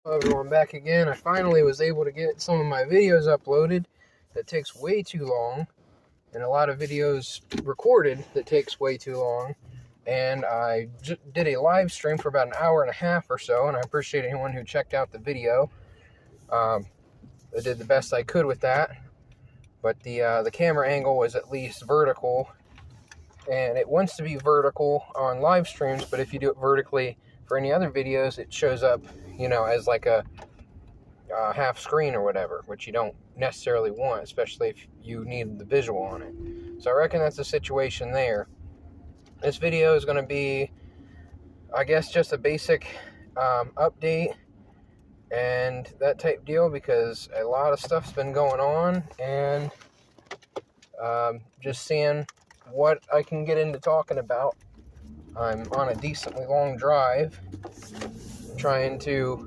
Hello everyone, back again. I finally was able to get some of my videos uploaded. That takes way too long, and a lot of videos recorded that takes way too long. And I did a live stream for about an hour and a half or so, and I appreciate anyone who checked out the video. I did the best I could with that, but the camera angle was at least vertical, and it wants to be vertical on live streams, but if you do it vertically for any other videos, it shows up, as like a half screen or whatever, which you don't necessarily want, especially if you need the visual on it. So I reckon that's the situation there. This video is going to be, I guess, just a basic update and that type deal, because a lot of stuff's been going on, and just seeing what I can get into talking about. I'm on a decently long drive, trying to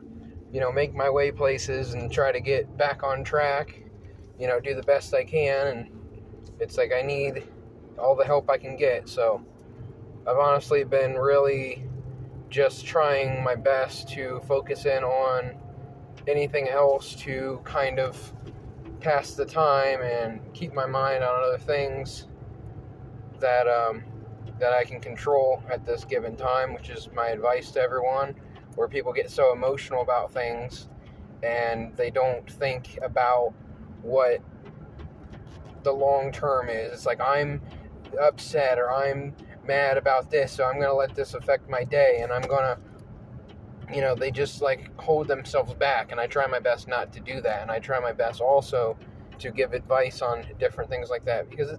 make my way places and try to get back on track, do the best I can, and it's like I need all the help I can get. So I've honestly been really just trying my best to focus in on anything else to kind of pass the time and keep my mind on other things that I can control at this given time, which is my advice to everyone, where people get so emotional about things and they don't think about what the long term is. It's like, I'm upset or I'm mad about this, so I'm going to let this affect my day, and I'm going to, they just like hold themselves back, and I try my best not to do that, and I try my best also to give advice on different things like that, because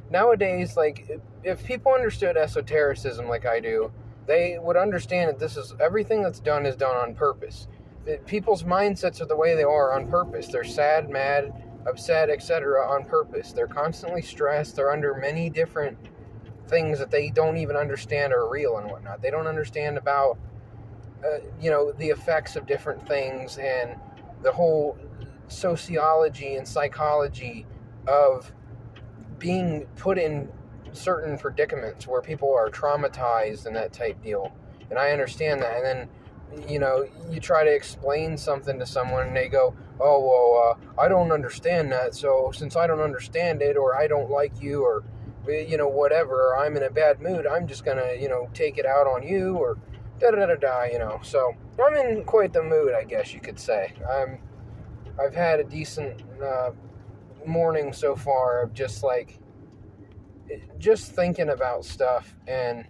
nowadays, like, if people understood esotericism like I do, they would understand that this is everything that's done is done on purpose. People's mindsets are the way they are on purpose. They're sad, mad, upset, etc. on purpose. They're constantly stressed. They're under many different things that they don't even understand are real and whatnot. They don't understand about, the effects of different things and the whole sociology and psychology of being put in certain predicaments where people are traumatized and that type deal. And I understand that. And then, you try to explain something to someone and they go, oh, well, I don't understand that. So since I don't understand it, or I don't like you, or, whatever, or I'm in a bad mood, I'm just going to, take it out on you, or da-da-da-da, So I'm in quite the mood, I guess you could say. I've had a decent morning so far of just thinking about stuff, and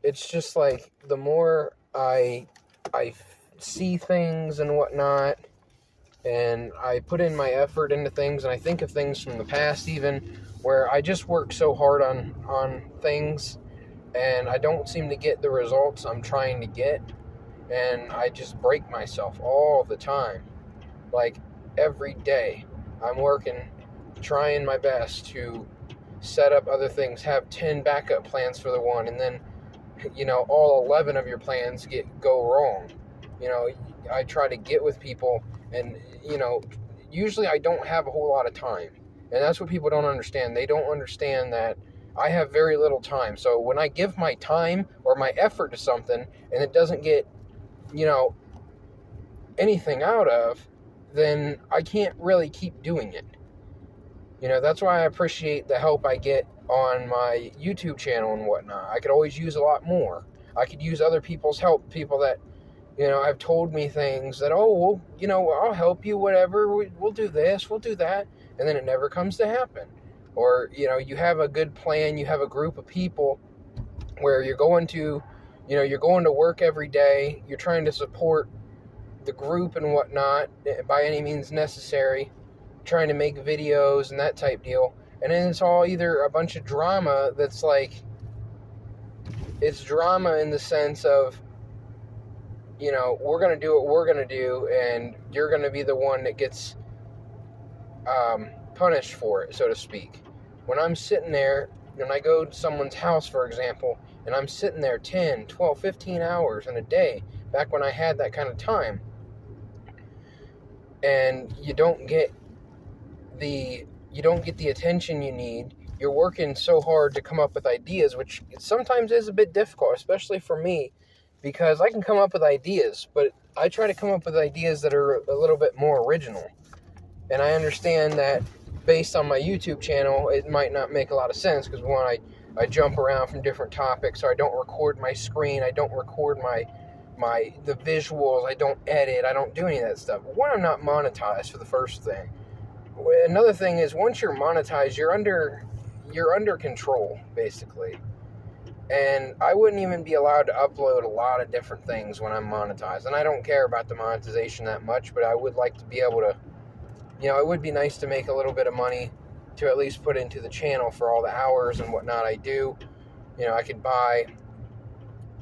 it's just like the more I see things and whatnot, and I put in my effort into things, and I think of things from the past even, where I just work so hard on things, and I don't seem to get the results I'm trying to get, and I just break myself all the time. Like, every day I'm working, trying my best to set up other things, have 10 backup plans for the one, and then, all 11 of your plans go wrong. I try to get with people, and, usually I don't have a whole lot of time. And that's what people don't understand. They don't understand that I have very little time. So when I give my time or my effort to something and it doesn't get, anything out of, then I can't really keep doing it. That's why I appreciate the help I get on my YouTube channel and whatnot. I could always use a lot more. I could use other people's help, people that, have told me things that, oh, well, I'll help you, whatever, we'll do this, we'll do that, and then it never comes to happen. Or, you have a good plan, you have a group of people where you're going to work every day, you're trying to support the group and whatnot by any means necessary, trying to make videos and that type deal, and then it's all either a bunch of drama that's like, it's drama in the sense of, we're going to do what we're going to do, and you're going to be the one that gets punished for it, so to speak. When I'm sitting there, when I go to someone's house, for example, and I'm sitting there 10, 12, 15 hours in a day, back when I had that kind of time, and you don't get the attention you need. You're working so hard to come up with ideas, which sometimes is a bit difficult, especially for me, because I can come up with ideas, but I try to come up with ideas that are a little bit more original. And I understand that based on my YouTube channel, it might not make a lot of sense because one, I jump around from different topics, so I don't record my screen, I don't record the visuals, I don't edit, I don't do any of that stuff. One, I'm not monetized for the first thing. Another thing is, once you're monetized, you're under control, basically. And I wouldn't even be allowed to upload a lot of different things when I'm monetized. And I don't care about the monetization that much, but I would like to be able to, it would be nice to make a little bit of money to at least put into the channel for all the hours and whatnot I do. I could buy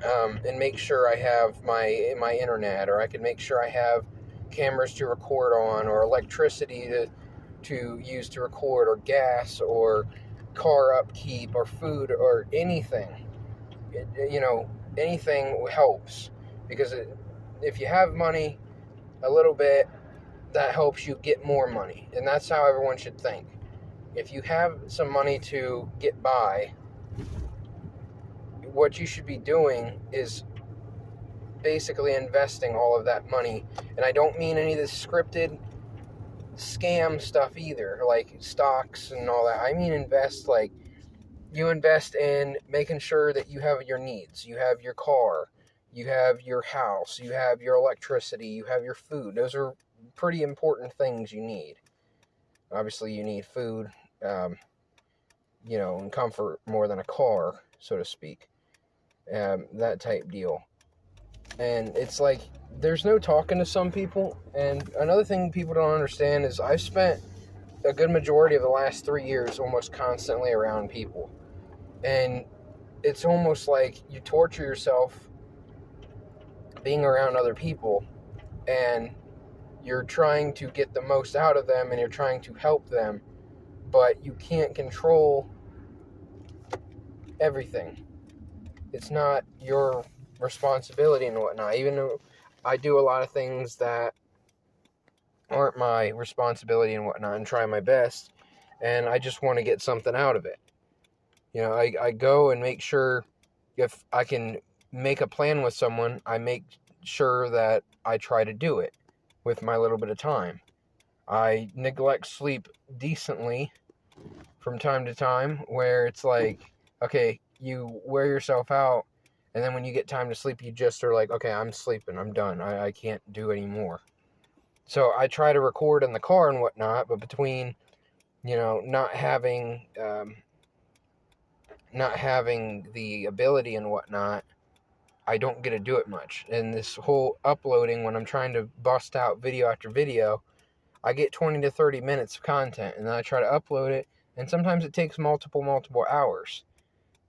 and make sure I have my internet, or I could make sure I have cameras to record on, or electricity to use to record, or gas, or car upkeep, or food, or anything. Anything helps, because if you have money a little bit, that helps you get more money, and that's how everyone should think. If you have some money to get by, what you should be doing is basically investing all of that money. And I don't mean any of this scripted scam stuff either, like stocks and all that. I mean you invest in making sure that you have your needs. You have your car, you have your house, you have your electricity, you have your food. Those are pretty important things you need. Obviously, you need food, and comfort more than a car, so to speak. That type deal. And it's like, there's no talking to some people. And another thing people don't understand is I've spent a good majority of the last 3 years almost constantly around people. And it's almost like you torture yourself being around other people, and you're trying to get the most out of them, and you're trying to help them, but you can't control everything. It's not your responsibility and whatnot, even though I do a lot of things that aren't my responsibility and whatnot, and try my best, and I just want to get something out of it. I go and make sure, if I can make a plan with someone, I make sure that I try to do it with my little bit of time. I neglect sleep decently from time to time, where it's like, okay, you wear yourself out, and then when you get time to sleep, you just are like, okay, I'm sleeping, I'm done, I can't do any more. So I try to record in the car and whatnot, but between, not having the ability and whatnot, I don't get to do it much. And this whole uploading, when I'm trying to bust out video after video, I get 20 to 30 minutes of content, and then I try to upload it, and sometimes it takes multiple hours.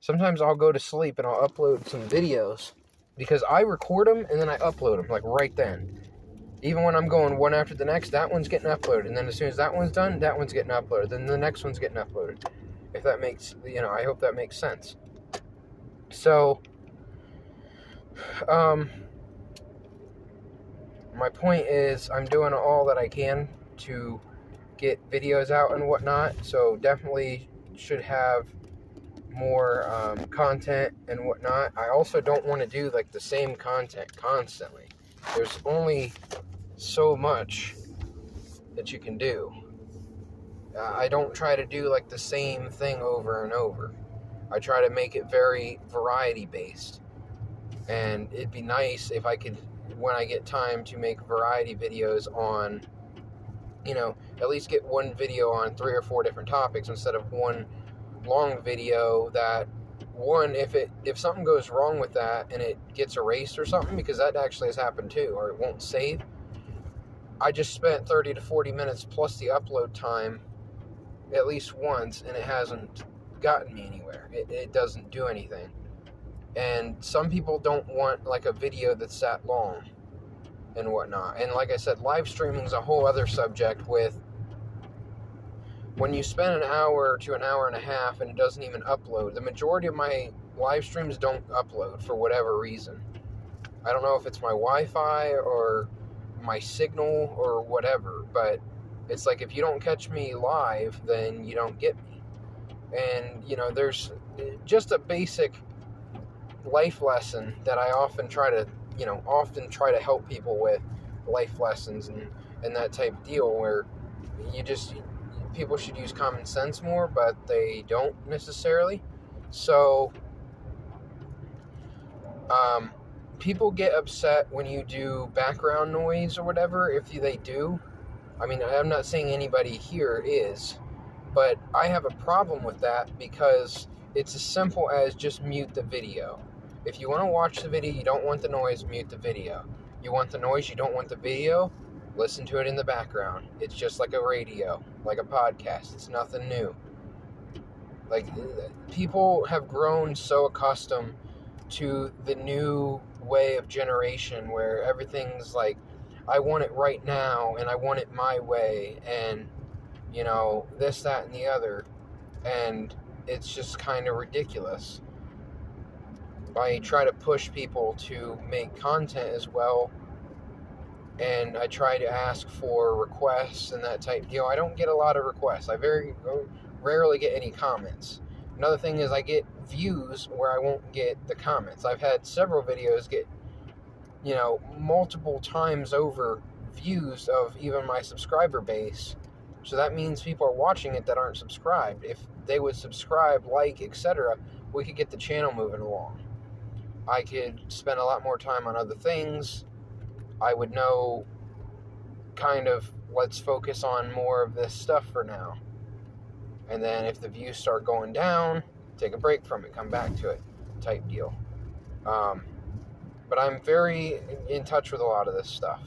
Sometimes I'll go to sleep and I'll upload some videos, because I record them and then I upload them, like right then. Even when I'm going one after the next, that one's getting uploaded, and then as soon as that one's done, that one's getting uploaded, then the next one's getting uploaded. If that makes, I hope that makes sense. So, my point is, I'm doing all that I can to get videos out and whatnot, so definitely should have more content and whatnot. I also don't want to do like the same content constantly. There's only so much that you can do. I don't try to do like the same thing over and over. I try to make it very variety based. And it'd be nice if I could, when I get time to make variety videos on, at least get one video on 3 or 4 different topics instead of one long video that, if something goes wrong with that and it gets erased or something, because that actually has happened too, or it won't save, I just spent 30 to 40 minutes plus the upload time at least once, and it hasn't gotten me anywhere. It doesn't do anything. And some people don't want like a video that's that long and whatnot. And like I said, live streaming is a whole other subject. With when you spend an hour to an hour and a half and it doesn't even upload, the majority of my live streams don't upload for whatever reason. I don't know if it's my Wi-Fi or my signal or whatever, but it's like, if you don't catch me live, then you don't get me. And, there's just a basic life lesson that I often try to often try to help people with life lessons and that type of deal, where people should use common sense more, but they don't necessarily. So people get upset when you do background noise or whatever, if they do. I mean, I'm not saying anybody here is, but I have a problem with that because it's as simple as just mute the video. If you want to watch the video, you don't want the noise, mute the video. You want the noise, you don't want the video, listen to it in the background. It's just like a radio, like a podcast. It's nothing new. Like, people have grown so accustomed to the new way of generation where everything's like, I want it right now and I want it my way, and this, that, and the other, and it's just kind of ridiculous. I try to push people to make content as well, and I try to ask for requests and that type of deal. I don't get a lot of requests. I very rarely get any comments. Another thing is I get views where I won't get the comments. I've had several videos get, multiple times over views of even my subscriber base. So that means people are watching it that aren't subscribed. If they would subscribe, like, etc., we could get the channel moving along. I could spend a lot more time on other things. I would know kind of, let's focus on more of this stuff for now. And then if the views start going down, take a break from it, come back to it, type deal. But I'm very in touch with a lot of this stuff.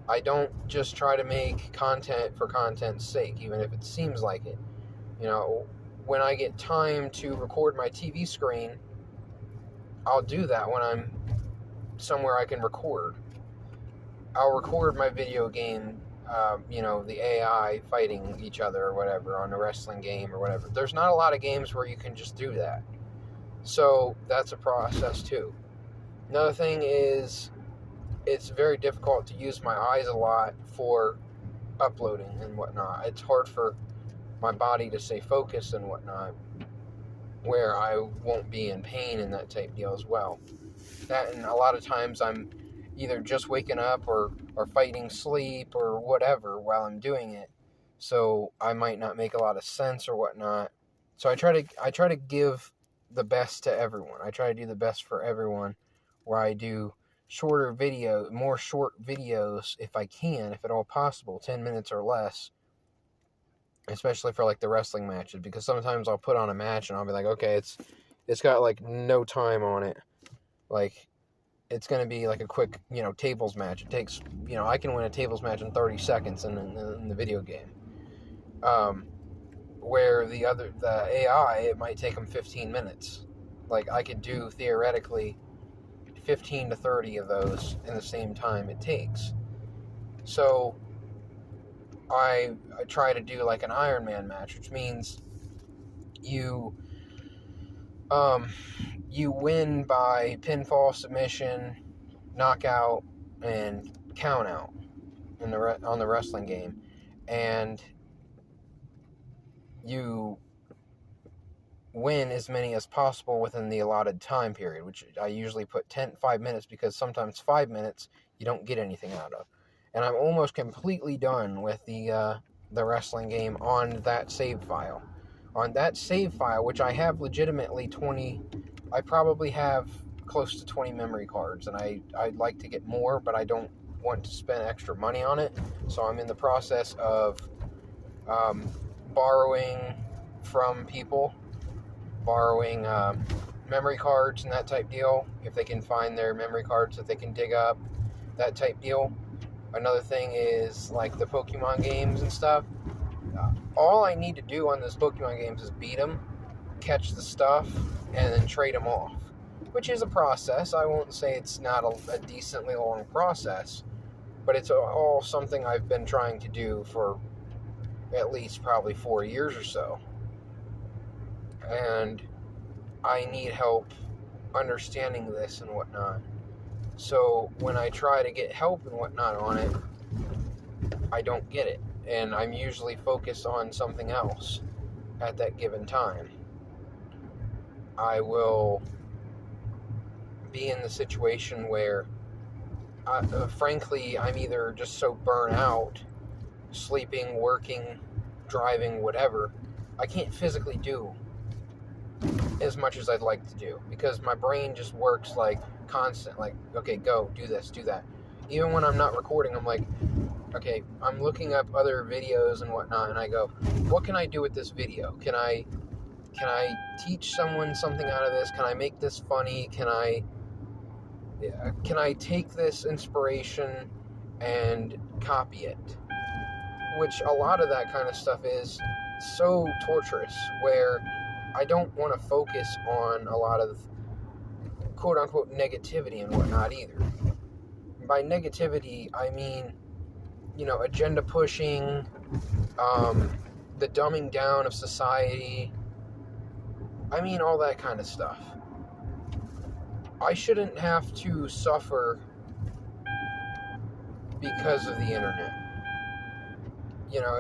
I don't just try to make content for content's sake, even if it seems like it. When I get time to record my TV screen, I'll do that when I'm somewhere I can record. I'll record my video game, the AI fighting each other or whatever on a wrestling game or whatever. There's not a lot of games where you can just do that. So that's a process too. Another thing is, it's very difficult to use my eyes a lot for uploading and whatnot. It's hard for my body to stay focused and whatnot, where I won't be in pain and that type deal as well. That, and a lot of times I'm either just waking up or fighting sleep or whatever while I'm doing it, so I might not make a lot of sense or whatnot. So I try to give the best to everyone. I try to do the best for everyone, where I do more short videos if I can, if at all possible, 10 minutes or less, especially for like the wrestling matches, because sometimes I'll put on a match and I'll be like, okay, it's got like no time on it. Like, it's going to be like a quick, tables match. It takes, I can win a tables match in 30 seconds in the video game. Where the AI, it might take them 15 minutes. Like, I could do, theoretically, 15 to 30 of those in the same time it takes. So I try to do like an Iron Man match, which means you win by pinfall, submission, knockout, and count out on the wrestling game, and you win as many as possible within the allotted time period, which I usually put 5 minutes, because sometimes 5 minutes you don't get anything out of. And I'm almost completely done with the wrestling game on that save file. On that save file, which I have legitimately I probably have close to 20 memory cards, and I'd like to get more, but I don't want to spend extra money on it. So I'm in the process of borrowing from people, borrowing memory cards and that type deal, if they can find their memory cards that they can dig up, that type deal. Another thing is like the Pokemon games and stuff. All I need to do on those Pokemon games is beat them, catch the stuff, and then trade them off, which is a process. I won't say it's not a decently long process, but it's all something I've been trying to do for at least probably 4 years or so. And I need help understanding this and whatnot. So when I try to get help and whatnot on it, I don't get it. And I'm usually focused on something else at that given time. I will be in the situation where, frankly, I'm either just so burnt out, sleeping, working, driving, whatever, I can't physically do as much as I'd like to do, because my brain just works like constant, like, okay, go, do this, do that. Even when I'm not recording, I'm like, okay, I'm looking up other videos and whatnot, and I go, what can I do with this video? Can I teach someone something out of this? Can I make this funny? Can I take this inspiration and copy it? Which a lot of that kind of stuff is so torturous, where I don't want to focus on a lot of quote-unquote negativity and whatnot either. By negativity, I mean, agenda pushing, the dumbing down of society. I mean, all that kind of stuff. I shouldn't have to suffer because of the internet.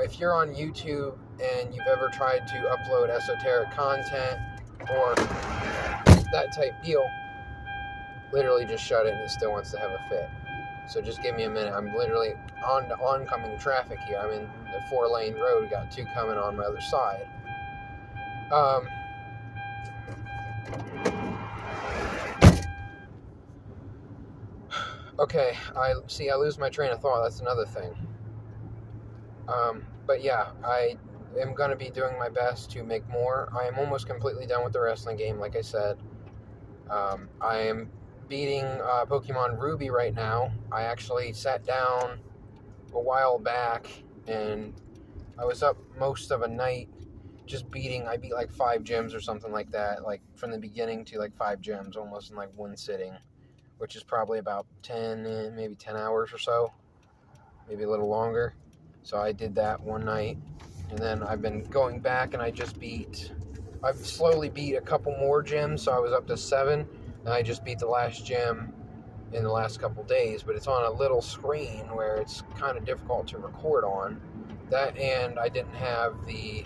If you're on YouTube and you've ever tried to upload esoteric content or that type deal, literally just shut it and it still wants to have a fit. So just give me a minute. I'm literally on the oncoming traffic here. I'm in the 4-lane road. Got 2 coming on my other side. Okay, I lose my train of thought. That's another thing. But yeah, I am going to be doing my best to make more. I am almost completely done with the wrestling game, like I said. I am beating Pokemon Ruby right now. I actually sat down a while back, and I was up most of a night just beating. I beat like 5 gyms or something like that, like from the beginning to like 5 gyms almost in like one sitting, which is probably about 10 hours or so, maybe a little longer. So I did that one night, and then I've been going back, and I've slowly beat a couple more gyms, so I was up to 7, and I just beat the last gym in the last couple days, but it's on a little screen where it's kind of difficult to record on. That, and I didn't have the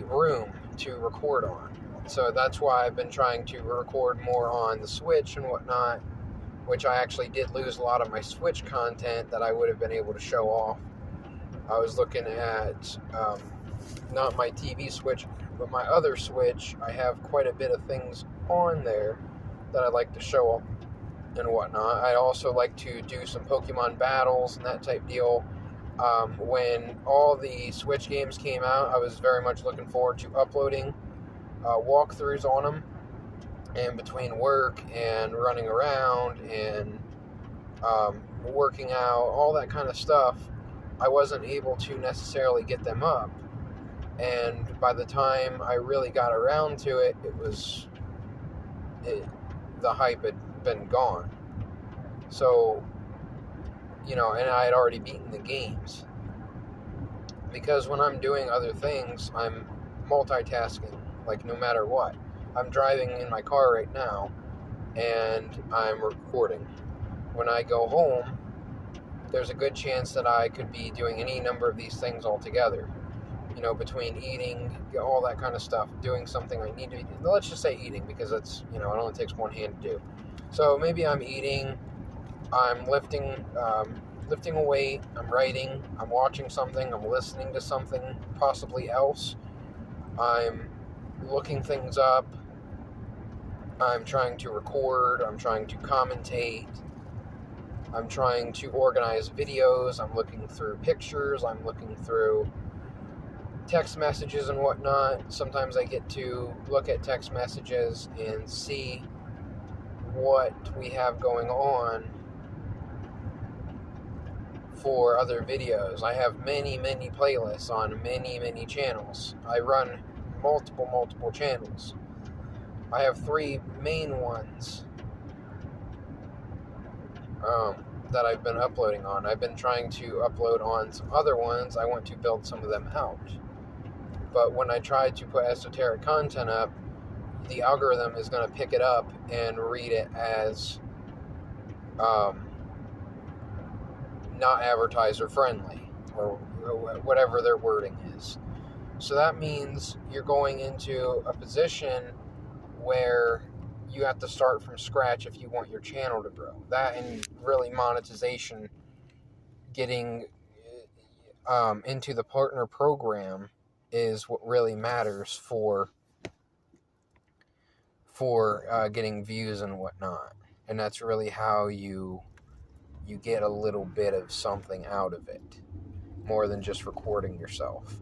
room to record on. So that's why I've been trying to record more on the Switch and whatnot, which I actually did lose a lot of my Switch content that I would have been able to show off. I was looking at, not my TV Switch, but my other Switch. I have quite a bit of things on there that I'd like to show off and whatnot. I'd also like to do some Pokemon battles and that type deal. When all the Switch games came out, I was very much looking forward to uploading walkthroughs on them, and between work and running around and working out, all that kind of stuff, I wasn't able to necessarily get them up. And by the time I really got around to it, the hype had been gone. So, and I had already beaten the games. Because when I'm doing other things, I'm multitasking, like no matter what. I'm driving in my car right now, and I'm recording. When I go home, there's a good chance that I could be doing any number of these things all together. Between eating, all that kind of stuff, doing something I need to, let's just say eating, because it's, it only takes one hand to do. So maybe I'm eating, I'm lifting a weight, I'm writing, I'm watching something, I'm listening to something possibly else, I'm looking things up, I'm trying to record, I'm trying to commentate, I'm trying to organize videos, I'm looking through pictures, I'm looking through text messages and whatnot. Sometimes I get to look at text messages and see what we have going on for other videos. I have many playlists on many channels. I run multiple channels. I have 3 main ones that I've been uploading on. I've been trying to upload on some other ones. I want to build some of them out. But when I try to put esoteric content up, the algorithm is going to pick it up and read it as not advertiser friendly, or whatever their wording is. So that means you're going into a position where you have to start from scratch if you want your channel to grow. That and really monetization, getting into the partner program is what really matters for getting views and whatnot. And that's really how you get a little bit of something out of it, more than just recording yourself.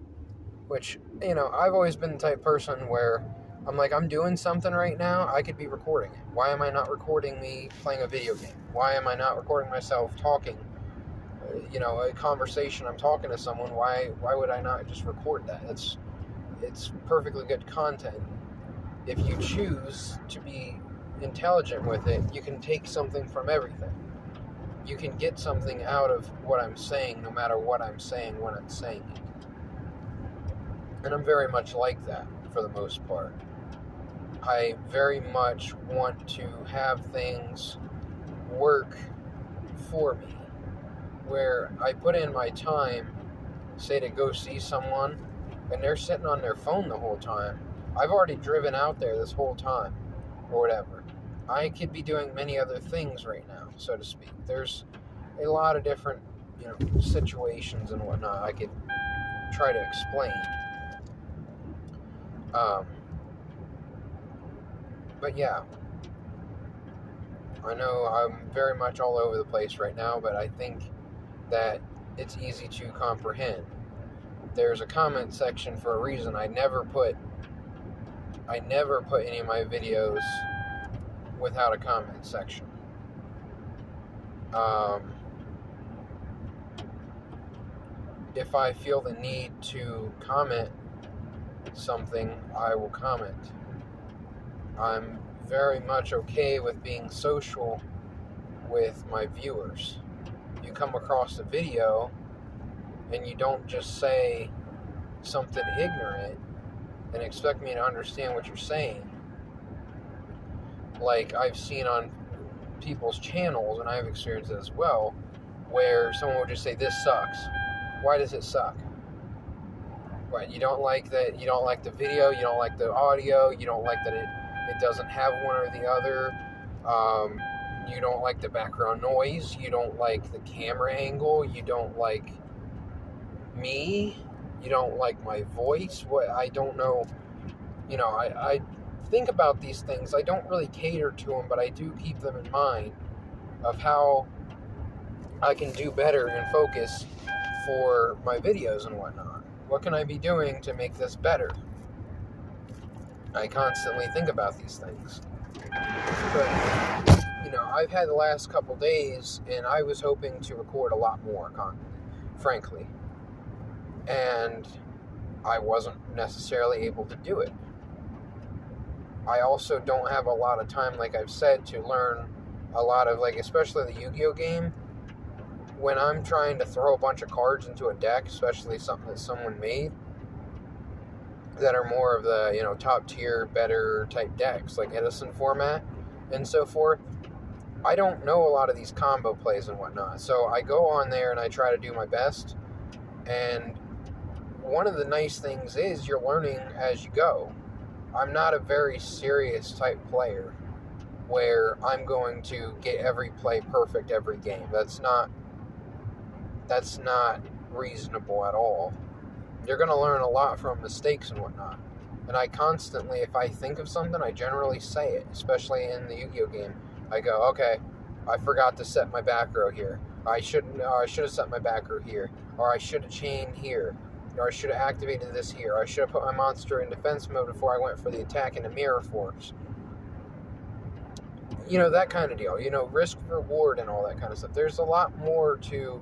Which, I've always been the type of person where I'm like, I'm doing something right now, I could be recording it. Why am I not recording me playing a video game? Why am I not recording myself talking? A conversation, I'm talking to someone, why would I not just record that? It's perfectly good content. If you choose to be intelligent with it, you can take something from everything. You can get something out of what I'm saying, no matter what I'm saying when I'm saying it. And I'm very much like that, for the most part. I very much want to have things work for me, where I put in my time, say to go see someone, and they're sitting on their phone the whole time. I've already driven out there this whole time, or whatever. I could be doing many other things right now, so to speak. There's a lot of different, situations and whatnot I could try to explain. But yeah, I know I'm very much all over the place right now, but I think that it's easy to comprehend. There's a comment section for a reason. I never put any of my videos without a comment section. If I feel the need to comment something, I will comment. I'm very much okay with being social with my viewers. You come across a video and you don't just say something ignorant and expect me to understand what you're saying. Like I've seen on people's channels, and I've experienced it as well, where someone would just say, "This sucks." Why does it suck? What, you don't like that? You don't like the video? You don't like the audio? You don't like that it doesn't have one or the other? You don't like the background noise? You don't like the camera angle? You don't like me? You don't like my voice? What? I don't know. I think about these things. I don't really cater to them, but I do keep them in mind of how I can do better and focus for my videos and whatnot. What can I be doing to make this better? I constantly think about these things. But, I've had the last couple days, and I was hoping to record a lot more content, frankly. And I wasn't necessarily able to do it. I also don't have a lot of time, like I've said, to learn a lot of, especially the Yu-Gi-Oh game. When I'm trying to throw a bunch of cards into a deck, especially something that someone made, that are more of the, top tier, better type decks, like Edison format and so forth, I don't know a lot of these combo plays and whatnot. So I go on there and I try to do my best. And one of the nice things is you're learning as you go. I'm not a very serious type player where I'm going to get every play perfect every game. That's not reasonable at all. You're going to learn a lot from mistakes and whatnot. And I constantly, if I think of something, I generally say it, especially in the Yu-Gi-Oh game. I go, okay, I forgot to set my back row here. I should have set my back row here. Or I should have chained here. Or I should have activated this here. Or I should have put my monster in defense mode before I went for the attack into Mirror Force. That kind of deal. Risk, reward, and all that kind of stuff. There's a lot more to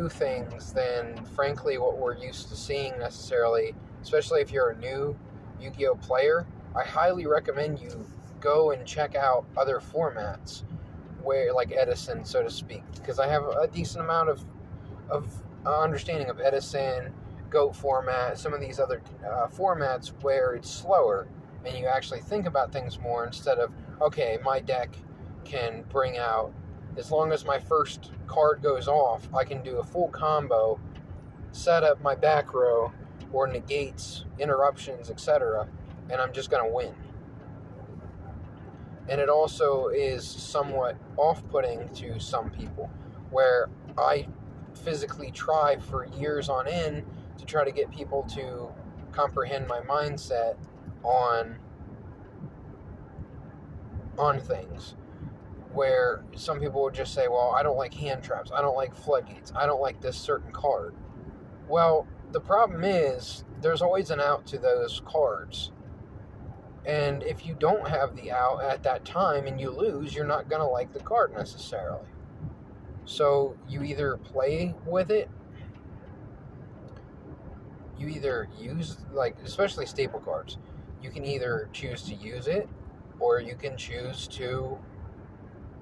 things than, frankly, what we're used to seeing necessarily, especially if you're a new Yu-Gi-Oh player. I highly recommend you go and check out other formats, where, like Edison, so to speak, because I have a decent amount of understanding of Edison, GOAT format, some of these other formats where it's slower, and you actually think about things more instead of, okay, my deck can bring out, as long as my first card goes off, I can do a full combo set up my back row or negates interruptions, etc., and I'm just going to win. And it also is somewhat off-putting to some people, where I physically try for years on end to try to get people to comprehend my mindset on things, where some people would just say, well, I don't like hand traps, I don't like floodgates, I don't like this certain card. Well, the problem is there's always an out to those cards. And if you don't have the out at that time and you lose, you're not going to like the card necessarily. So you either play with it, you either use, like, especially staple cards, you can either choose to use it, or you can choose to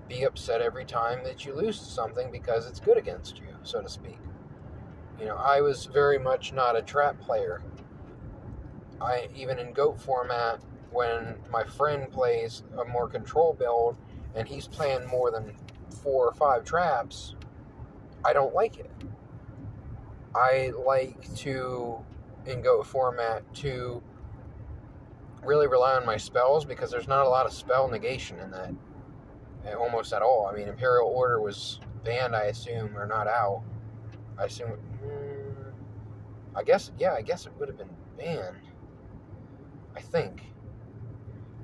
be upset every time that you lose something because it's good against you, so to speak. You know, I was very much not a trap player. Even in GOAT format, when my friend plays a more control build and he's playing more than 4 or 5 traps, I don't like it. I like to, in GOAT format, to really rely on my spells, because there's not a lot of spell negation in that, almost at all. I mean, Imperial Order was banned, I assume, or not out. I assume, I guess it would have been banned, I think.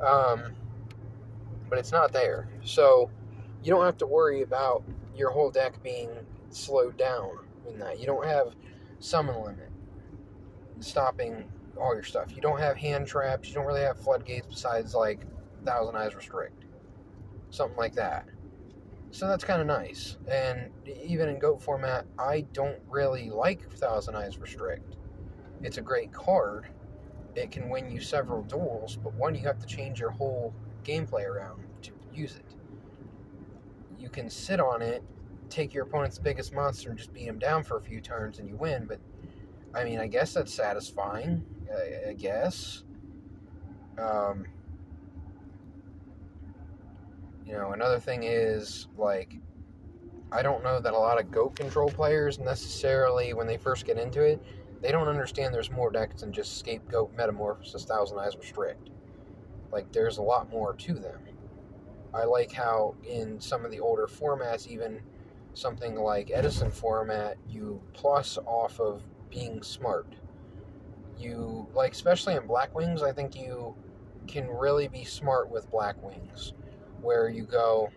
But it's not there. So you don't have to worry about your whole deck being slowed down in that. You don't have summon limit stopping all your stuff. You don't have hand traps. You don't really have floodgates besides like Thousand Eyes Restrict. Something like that. So that's kind of nice. And even in GOAT format, I don't really like Thousand Eyes Restrict. It's a great card. It can win you several duels, but one, you have to change your whole gameplay around to use it. You can sit on it, take your opponent's biggest monster and just beat him down for a few turns and you win, but I mean, I guess that's satisfying, I guess. You know, another thing is, like, I don't know that a lot of GOAT control players necessarily, when they first get into it, they don't understand there's more decks than just Scapegoat, Metamorphosis, Thousand Eyes Restrict. Like, there's a lot more to them. I like how in some of the older formats, even something like Edison format, you plus off of being smart. You, like, especially in Black Wings, I think you can really be smart with Black Wings, where you go,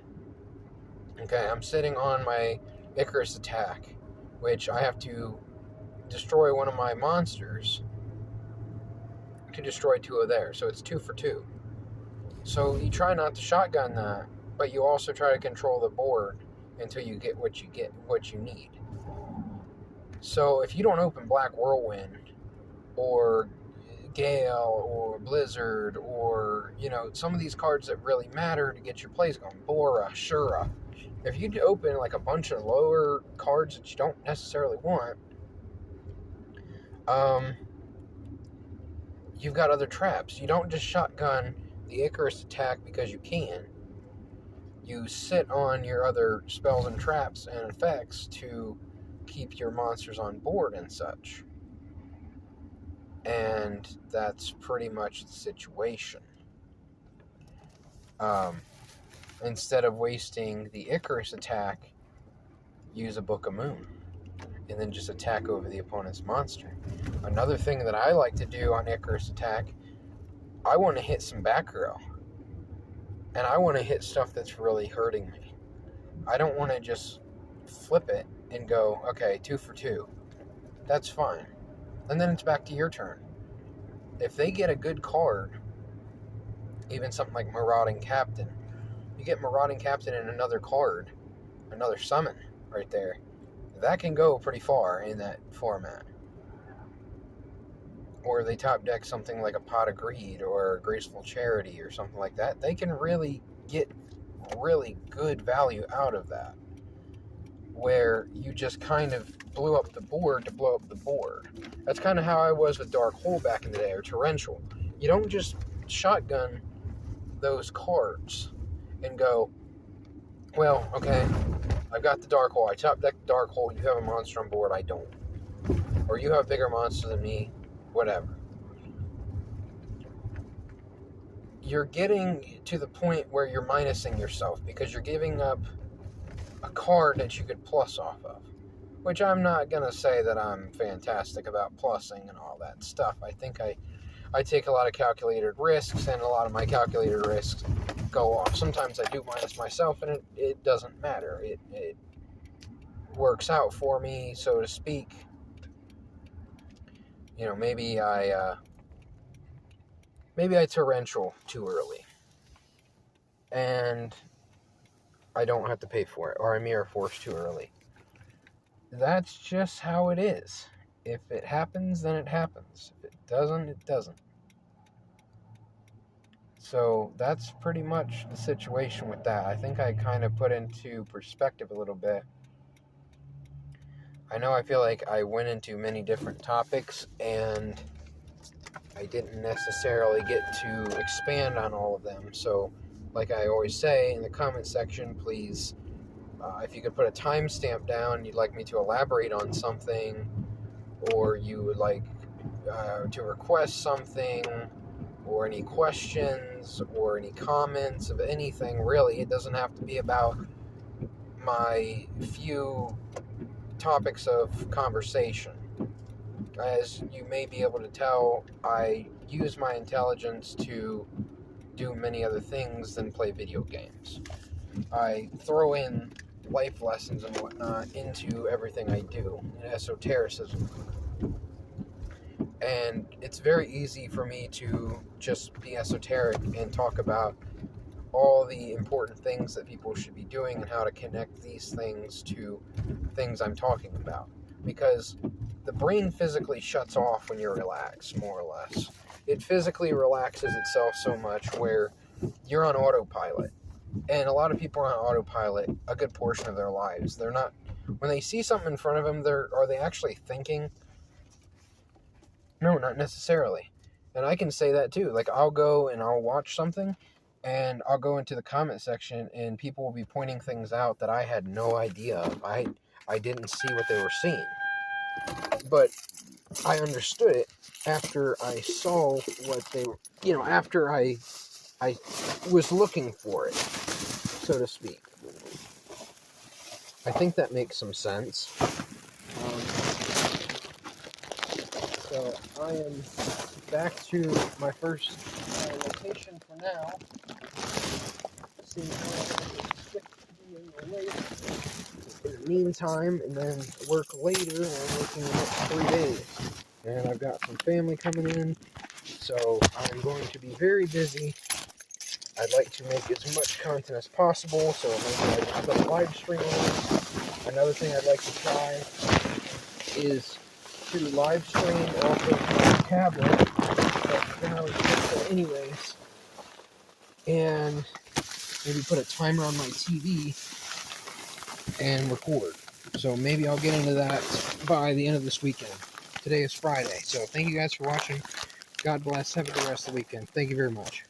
okay, I'm sitting on my Icarus attack, which I have to destroy one of my monsters to destroy 2 of theirs, so it's 2 for 2. So you try not to shotgun that, but you also try to control the board until you get what you need. So if you don't open Black Whirlwind or Gale or Blizzard or, you know, some of these cards that really matter to get your plays going, Bora, Shura, if you open like a bunch of lower cards that you don't necessarily want, you've got other traps. You don't just shotgun the Icarus attack because you can. You sit on your other spells and traps and effects to keep your monsters on board and such. And that's pretty much the situation. Instead of wasting the Icarus attack, use a Book of Moon and then just attack over the opponent's monster. Another thing that I like to do on Icarus attack, I want to hit some back row. And I want to hit stuff that's really hurting me. I don't want to just flip it and go, okay, 2 for 2. That's fine. And then it's back to your turn. If they get a good card, even something like Marauding Captain, you get Marauding Captain and another card, another summon right there. That can go pretty far in that format. Or they top deck something like a Pot of Greed or a Graceful Charity or something like that. They can really get really good value out of that, where you just kind of blew up the board to blow up the board. That's kind of how I was with Dark Hole back in the day, or Torrential. You don't just shotgun those cards and go, well, okay, I've got the Dark Hole, I top deck the Dark Hole, you have a monster on board, I don't. or you have bigger monsters than me, whatever. You're getting to the point where you're minusing yourself because you're giving up a card that you could plus off of. Which I'm not going to say that I'm fantastic about plussing and all that stuff. I think I take a lot of calculated risks, and a lot of my calculated risks go off. Sometimes I do minus myself, and it doesn't matter. It works out for me, so to speak. You know, maybe I torrential too early, and I don't have to pay for it, or I mirror force too early. That's just how it is. If it happens, then it happens. If it doesn't, it doesn't. So that's pretty much the situation with that. I think I kind of put into perspective a little bit. I know I feel like I went into many different topics and I didn't necessarily get to expand on all of them. So, like I always say in the comment section, please, if you could put a timestamp down, you'd like me to elaborate on something, or you would like to request something, or any questions, or any comments of anything, really. It doesn't have to be about my few topics of conversation. As you may be able to tell, I use my intelligence to do many other things than play video games. I throw in life lessons and whatnot into everything I do, in esotericism. And it's very easy for me to just be esoteric and talk about all the important things that people should be doing and how to connect these things to things I'm talking about. Because the brain physically shuts off when you're relaxed, more or less. It physically relaxes itself so much where you're on autopilot. And a lot of people are on autopilot a good portion of their lives. They're not, when they see something in front of them, are they actually thinking? No, not necessarily. And I can say that too. Like, I'll go and I'll watch something, and I'll go into the comment section, and people will be pointing things out that I had no idea of. I didn't see what they were seeing. But I understood it after I saw what they were, after I was looking for it, so to speak. I think that makes some sense. So I am back to my first location for now. Seeing how I'm stick in the lake in the meantime, and then work later. I'm working the next 3 days. And I've got some family coming in, so I'm going to be very busy. I'd like to make as much content as possible, so maybe I can put a live stream on. Another thing I'd like to try is to live stream off of my tablet, but now it's just anyways, and maybe put a timer on my TV and record. So maybe I'll get into that by the end of this weekend. Today is Friday, so thank you guys for watching. God bless. Have a good rest of the weekend. Thank you very much.